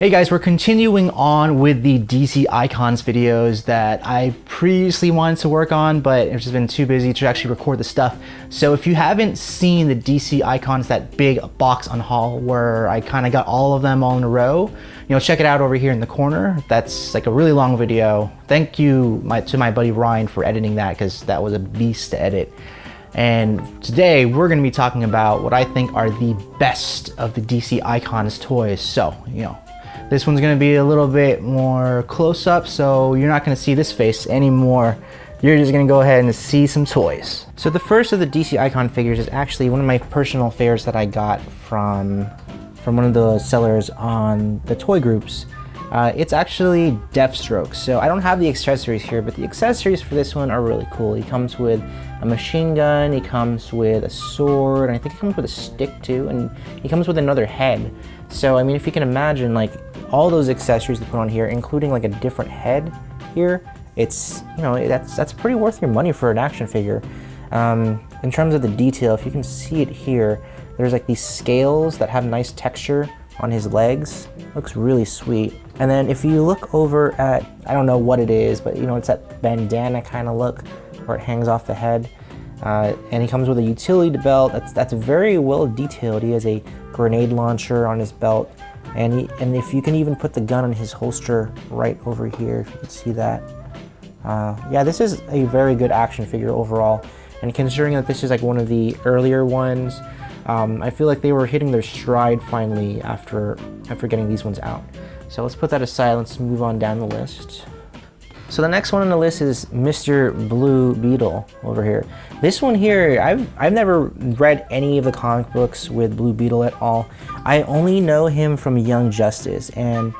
Hey guys, we're continuing on with the DC Icons videos that I previously wanted to work on, but it's just been too busy to actually record the stuff. So if you haven't seen the DC Icons, that big box unhaul where I kind of got all of them all in a row, check it out over here in the corner. That's like a really long video. Thank you to my buddy Ryan for editing that, because that was a beast to edit. And today we're going to be talking about what I think are the best of the DC Icons toys. So, this one's gonna be a little bit more close up, so you're not gonna see this face anymore. You're just gonna go ahead and see some toys. So the first of the DC Icon figures is actually one of my personal favorites that I got from one of the sellers on the toy groups. It's actually Deadstroke. So I don't have the accessories here, but the accessories for this one are really cool. He comes with a machine gun, he comes with a sword, and I think he comes with a stick too, and he comes with another head. So I mean, if you can imagine, like, all those accessories to put on here, including like a different head here, it's, that's pretty worth your money for an action figure. In terms of the detail, if you can see it here, there's like these scales that have nice texture on his legs. Looks really sweet. And then if you look over at, I don't know what it is, but it's that bandana kind of look where it hangs off the head. And he comes with a utility belt that's very well detailed. He has a grenade launcher on his belt, and if you can even put the gun on his holster right over here, if you can see that. Yeah, this is a very good action figure overall, and considering that this is like one of the earlier ones, I feel like they were hitting their stride finally after getting these ones out. So let's put that aside, let's move on down the list. So the next one on the list is Mr. Blue Beetle over here. This one here, I've never read any of the comic books with Blue Beetle at all. I only know him from Young Justice, and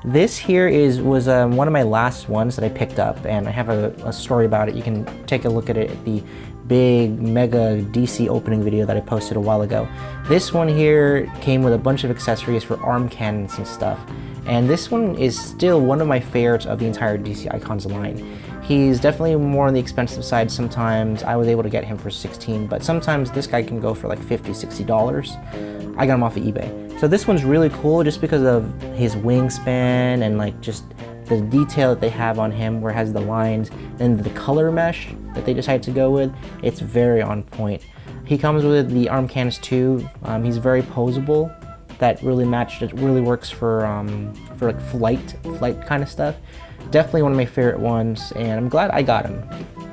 this here was one of my last ones that I picked up, and I have a story about it. You can take a look at it at the big mega DC opening video that I posted a while ago. This one here came with a bunch of accessories for arm cannons and stuff. And this one is still one of my favorites of the entire DC Icons line. He's definitely more on the expensive side sometimes. I was able to get him for $16, but sometimes this guy can go for like $50, $60. I got him off of eBay. So this one's really cool just because of his wingspan and like just the detail that they have on him, where it has the lines and the color mesh that they decided to go with. It's very on point. He comes with the arm cannons too. He's very posable. That really matched. It really works for like flight kind of stuff. Definitely one of my favorite ones, and I'm glad I got him.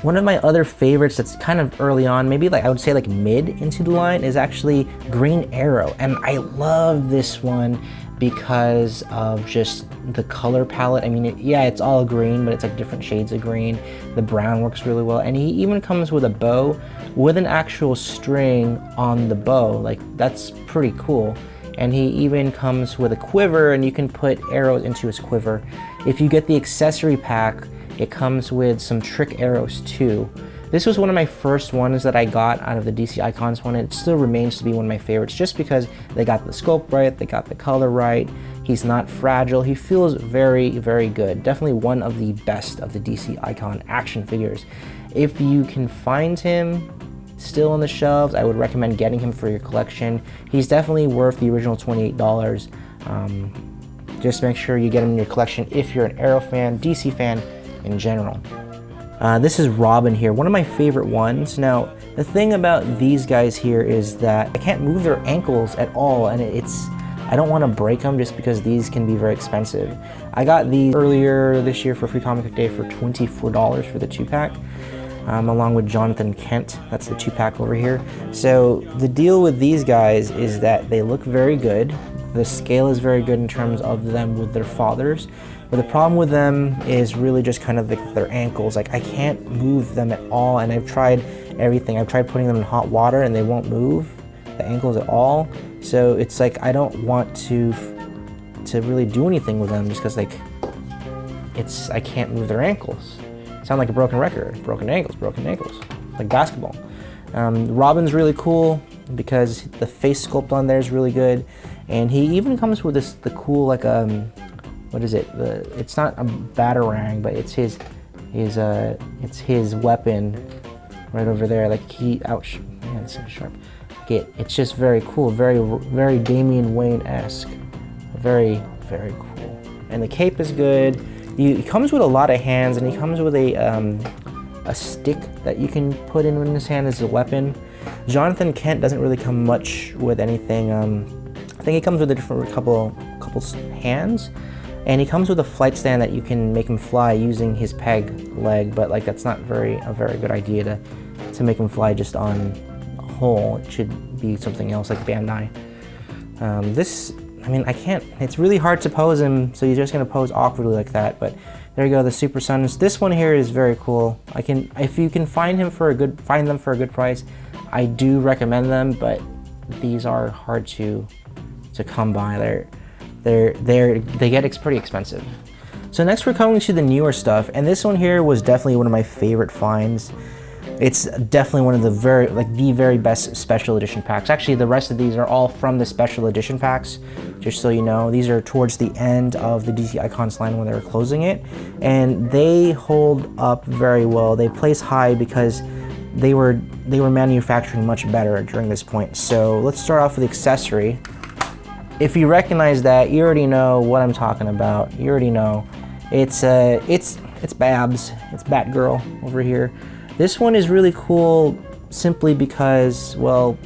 One of my other favorites that's kind of early on, maybe like I would say like mid into the line, is actually Green Arrow, and I love this one because of just the color palette. I mean, it's all green, but it's like different shades of green. The brown works really well, and he even comes with a bow with an actual string on the bow. Like, that's pretty cool. And he even comes with a quiver, and you can put arrows into his quiver. If you get the accessory pack, it comes with some trick arrows too. This was one of my first ones that I got out of the DC Icons one, and it still remains to be one of my favorites just because they got the scope right, they got the color right, he's not fragile, he feels very, very good. Definitely one of the best of the DC Icon action figures. If you can find him still on the shelves, I would recommend getting him for your collection. He's definitely worth the original $28. Just make sure you get him in your collection if you're an Arrow fan, DC fan in general. This is Robin here, one of my favorite ones. Now, the thing about these guys here is that I can't move their ankles at all, and I don't want to break them just because these can be very expensive. I got these earlier this year for Free Comic Book Day for $24 for the 2-pack. Along with Jonathan Kent, that's the 2-pack over here. So the deal with these guys is that they look very good. The scale is very good in terms of them with their fathers. But the problem with them is really just kind of their ankles. Like, I can't move them at all, and I've tried everything. I've tried putting them in hot water and they won't move the ankles at all. So it's like, I don't want to really do anything with them just because like I can't move their ankles. Sound like a broken record. Broken ankles, like basketball. Robin's really cool because the face sculpt on there is really good, and he even comes with the cool, like, what is it? It's not a batarang, but it's his weapon right over there. Like, ouch, man, it's so sharp. It's just very cool, very, very Damian Wayne-esque. Very very cool. And the cape is good. He comes with a lot of hands, and he comes with a stick that you can put in his hand as a weapon. Jonathan Kent doesn't really come much with anything. I think he comes with a different couple hands, and he comes with a flight stand that you can make him fly using his peg leg, but like that's not a very good idea to make him fly just on a hole. It should be something else like Bandai. I mean, I can't, it's really hard to pose him, so you're just gonna pose awkwardly like that, but there you go, the Super Sons. This one here is very cool. If you can find them for a good price, I do recommend them, but these are hard to come by. They get pretty expensive. So next we're coming to the newer stuff, and this one here was definitely one of my favorite finds. It's definitely one of the very best special edition packs. Actually, the rest of these are all from the special edition packs, just so you know. These are towards the end of the DC Icons line when they were closing it, and they hold up very well. They place high because they were manufacturing much better during this point. So let's start off with the accessory. If you recognize that, you already know what I'm talking about. You already know. It's Babs. It's Batgirl over here. This one is really cool simply because, well,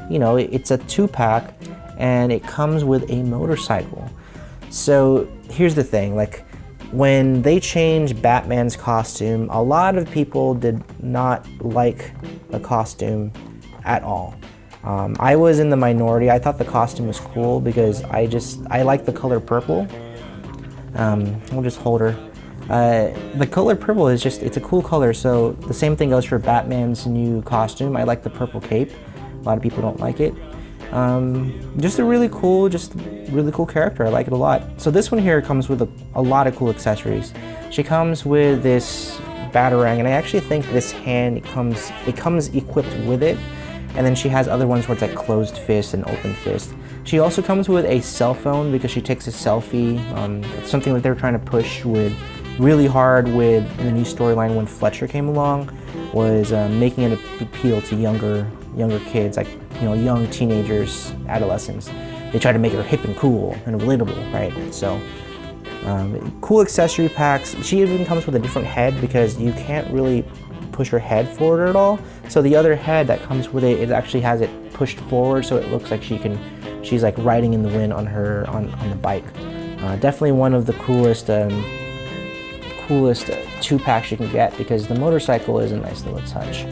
you know, it's a 2-pack and it comes with a motorcycle. So here's the thing, like when they changed Batman's costume, a lot of people did not like the costume at all. I was in the minority. I thought the costume was cool because I like the color purple. We'll just hold her. The color purple is it's a cool color, so the same thing goes for Batman's new costume. I like the purple cape. A lot of people don't like it. Just a really cool character. I like it a lot. So this one here comes with a lot of cool accessories. She comes with this batarang, and I actually think this hand, it comes equipped with it. And then she has other ones where it's like closed fist and open fist. She also comes with a cell phone because she takes a selfie. It's something that they were trying to push really hard with the new storyline when Fletcher came along, was making it appeal to younger kids, like, you know, young teenagers, adolescents. They try to make her hip and cool and relatable, right? So cool accessory packs. She even comes with a different head because you can't really push her head forward at all. So the other head that comes with it actually has it pushed forward, so it looks like she's like riding in the wind on the bike. Definitely one of the coolest 2-packs you can get because the motorcycle is a nice little touch.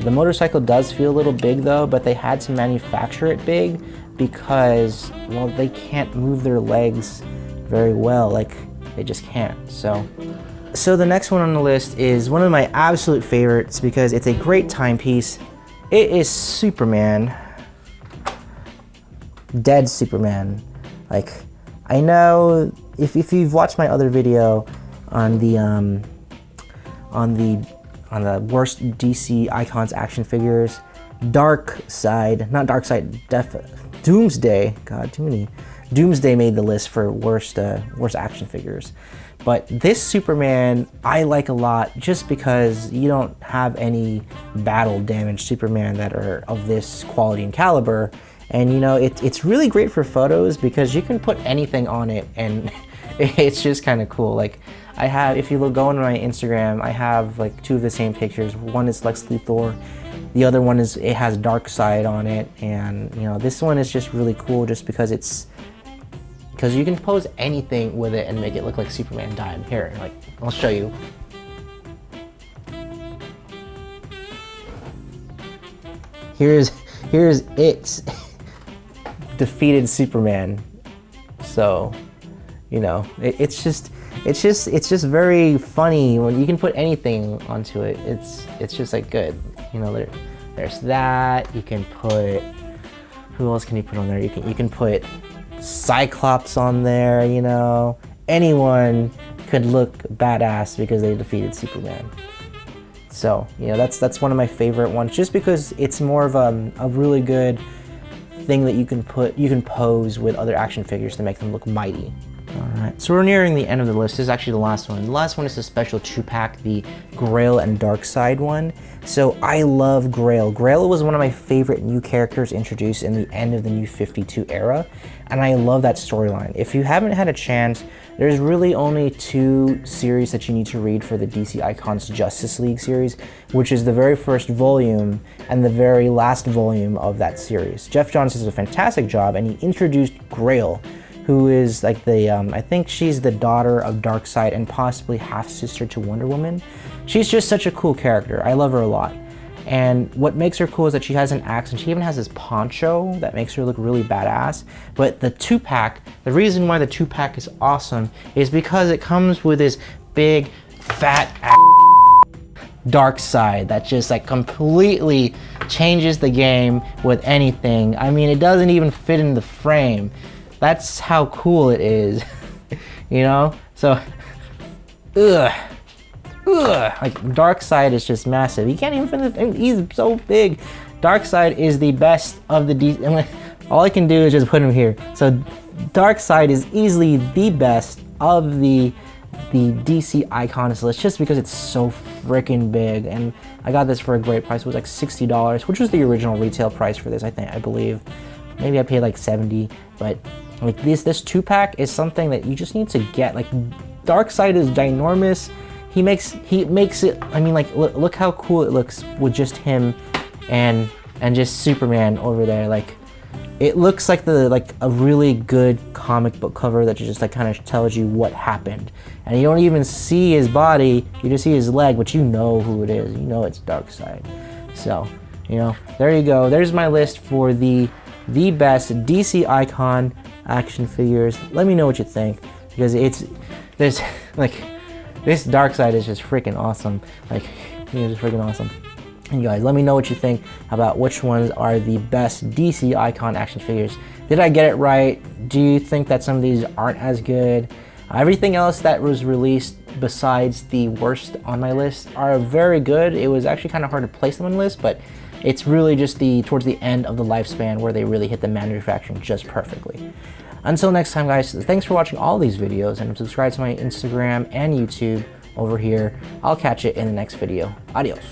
The motorcycle does feel a little big though, but they had to manufacture it big because, well, they can't move their legs very well, like they just can't. So the next one on the list is one of my absolute favorites because it's a great timepiece. It is Superman. Dead Superman. Like, I know if you've watched my other video on the worst DC Icons action figures, Doomsday. God, too many. Doomsday made the list for worst action figures. But this Superman I like a lot just because you don't have any battle damaged Superman that are of this quality and caliber. And you know, it's really great for photos because you can put anything on it and it's just kind of cool. Like I have, if you go on my Instagram, I have like 2 of the same pictures. One is Lex Luthor, the other one has Darkseid on it, and you know, this one is just really cool just because you can pose anything with it and make it look like Superman died. Here, like, I'll show you. Here's its defeated Superman. So, you know, it's just very funny when you can put anything onto it. It's just like good. You know, there's that. You can put, who else can you put on there? You can put Cyclops on there, you know. Anyone could look badass because they defeated Superman. So, you know, that's one of my favorite ones just because it's more of a really good thing that you can pose with other action figures to make them look mighty. Alright, so we're nearing the end of the list. This is actually the last one. The last one is the special 2-pack, the Grail and Darkseid one. So I love Grail. Grail was one of my favorite new characters introduced in the end of the New 52 era, and I love that storyline. If you haven't had a chance, there's really only 2 series that you need to read for the DC Icons Justice League series, which is the very first volume and the very last volume of that series. Jeff Johns does a fantastic job, and he introduced Grail, who is like the, I think she's the daughter of Darkseid and possibly half-sister to Wonder Woman. She's just such a cool character. I love her a lot. And what makes her cool is that she has an axe, and she even has this poncho that makes her look really badass. But the 2-pack, the reason why the 2-pack is awesome is because it comes with this big, fat Darkseid that just like completely changes the game with anything. I mean, it doesn't even fit in the frame. That's how cool it is, you know? So, like Darkseid is just massive. He can't even fit in the frame. He's so big. Darkseid is the best of the DC. All I can do is just put him here. So Darkseid is easily the best of the DC Icons list, just because it's so freaking big. And I got this for a great price. It was like $60, which was the original retail price for this, I believe. Maybe I paid like 70, but like this 2-pack is something that you just need to get. Like Darkseid is ginormous. He makes it, I mean, like look how cool it looks with just him and just Superman over there. Like it looks like a really good comic book cover that just like kind of tells you what happened. And you don't even see his body, you just see his leg, but you know who it is. You know it's Darkseid. So, you know, there you go. There's my list for the best DC Icon action figures. Let me know what you think, because this Darkseid is just freaking awesome. Like, he's just freaking awesome. And you guys, let me know what you think about which ones are the best DC Icon action figures. Did I get it right? Do you think that some of these aren't as good? Everything else that was released besides the worst on my list are very good. It was actually kind of hard to place them on the list, but it's really just towards the end of the lifespan where they really hit the manufacturing just perfectly. Until next time, guys, thanks for watching all these videos, and subscribe to my Instagram and YouTube over here. I'll catch you in the next video. Adios.